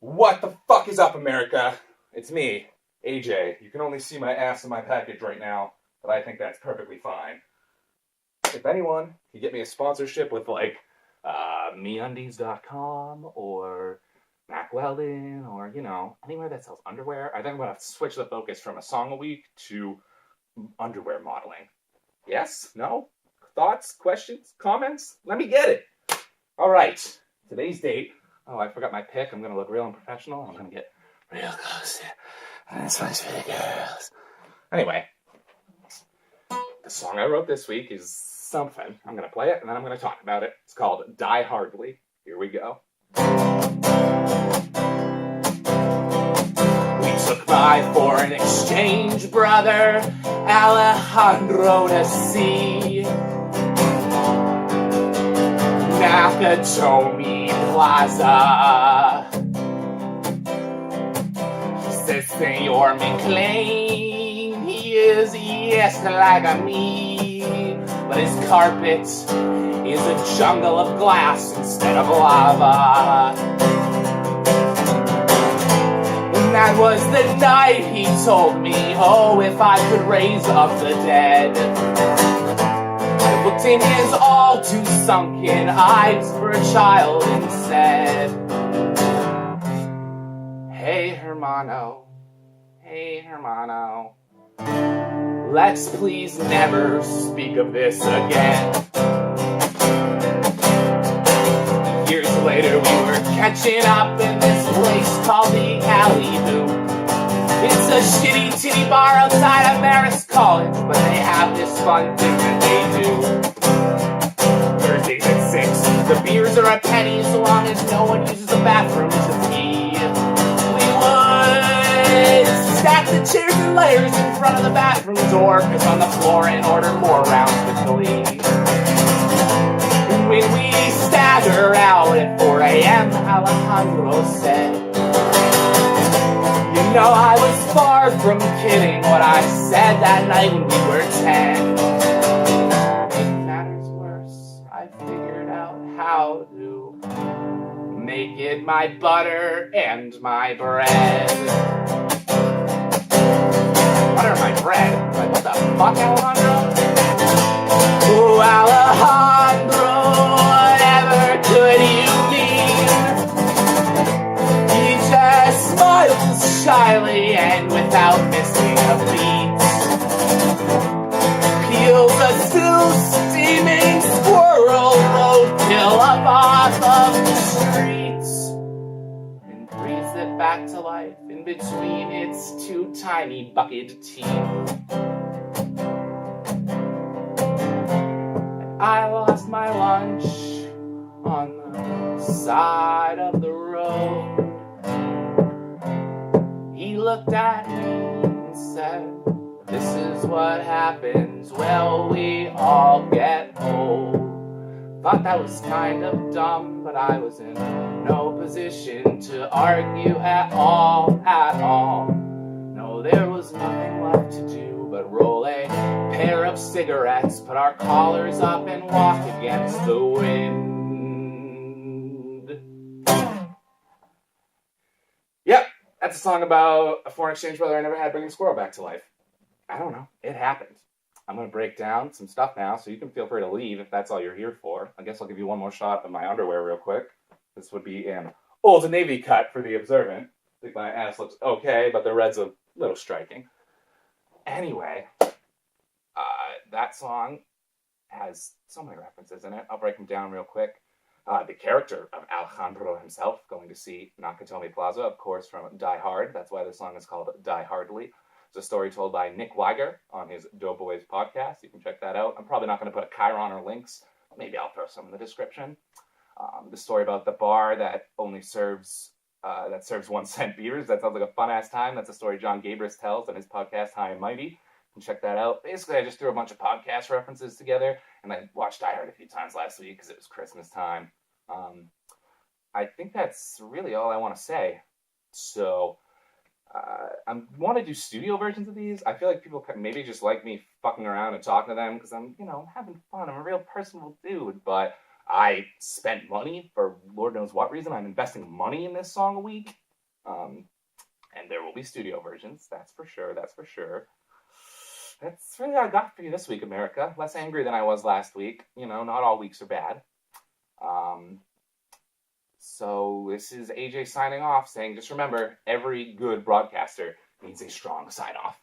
What the fuck is up, America? It's me, AJ. You can only see my ass in my package right now, but I think that's perfectly fine. If anyone can get me a sponsorship with, MeUndies.com or Mac Weldon or, anywhere that sells underwear, I think I'm going to switch the focus from a song a week to underwear modeling. Yes? No? Thoughts? Questions? Comments? Let me get it! Alright, today's date. Oh, I forgot my pick. I'm going to look real unprofessional. I'm going to get real close. This one's for the girls. Anyway, the song I wrote this week is something. I'm going to play it, and then I'm going to talk about it. It's called Die Hardly. Here we go. We took my foreign exchange brother, Alejandro, to see Nakatomi Plaza. He says, Senor McClane, he is, yes, like a me, but his carpet is a jungle of glass instead of lava. And that was the night he told me, oh, if I could raise up the dead. I looked in his all too sunken eyes for a child and said, hey, hermano, let's please never speak of this again. Years later, we were catching up in this place called the Alley Hoop. It's a shitty titty bar outside of Marist College, but they have this fun thing that they do. Thursdays at 6, the beers are a penny so long as no one uses the bathroom to pee. We would stack the chairs in layers in front of the bathroom door, piss on the floor, and order more rounds with glee. When we stagger out at 4 a.m., Alejandro said, you know, I was far from kidding what I said that night when we were 10. It matters worse, I figured out how to make it my butter and my bread. Butter my bread? Like, what the fuck, Alejandro? Oh, Alejandro, whatever could you mean? He just smiles shyly and without missing a beat. Peels a still steaming squirrel roadkill up off of the streets and breathes it back to life in between its two tiny bucket teeth. I lost my lunch on the side of the road. He looked at me and said, this is what happens, well, we all get old. Thought that was kind of dumb, but I was in no position to argue at all. No, there was nothing left to do but roll a pair of cigarettes, put our collars up, and walk against the wind. Yep, that's a song about a foreign exchange brother I never had bringing a squirrel back to life. I don't know, it happened. I'm going to break down some stuff now, so you can feel free to leave if that's all you're here for. I guess I'll give you one more shot of my underwear real quick. This would be an Old Navy cut for the observant. I think my ass looks okay, but the red's a little striking. Anyway, that song has so many references in it. I'll break them down real quick. The character of Alejandro himself going to see Nakatomi Plaza, of course, from Die Hard. That's why the song is called Die Hardly. It's a story told by Nick Weiger on his Doughboys podcast. You can check that out. I'm probably not going to put a Chiron or links. Maybe I'll throw some in the description. The story about the bar that only serves 1 cent beers. That sounds like a fun-ass time. That's a story John Gabris tells on his podcast, High and Mighty. You can check that out. Basically, I just threw a bunch of podcast references together, and I watched Die Hard a few times last week because it was Christmas time. I think that's really all I want to say. So, I want to do studio versions of these. I feel like people maybe just like me fucking around and talking to them because I'm, having fun. I'm a real personable dude, but I spent money for Lord knows what reason. I'm investing money in this song a week. And there will be studio versions. That's for sure. That's for sure. That's really all I got for you this week, America. Less angry than I was last week. Not all weeks are bad. So this is AJ signing off, saying just remember, every good broadcaster needs a strong sign-off.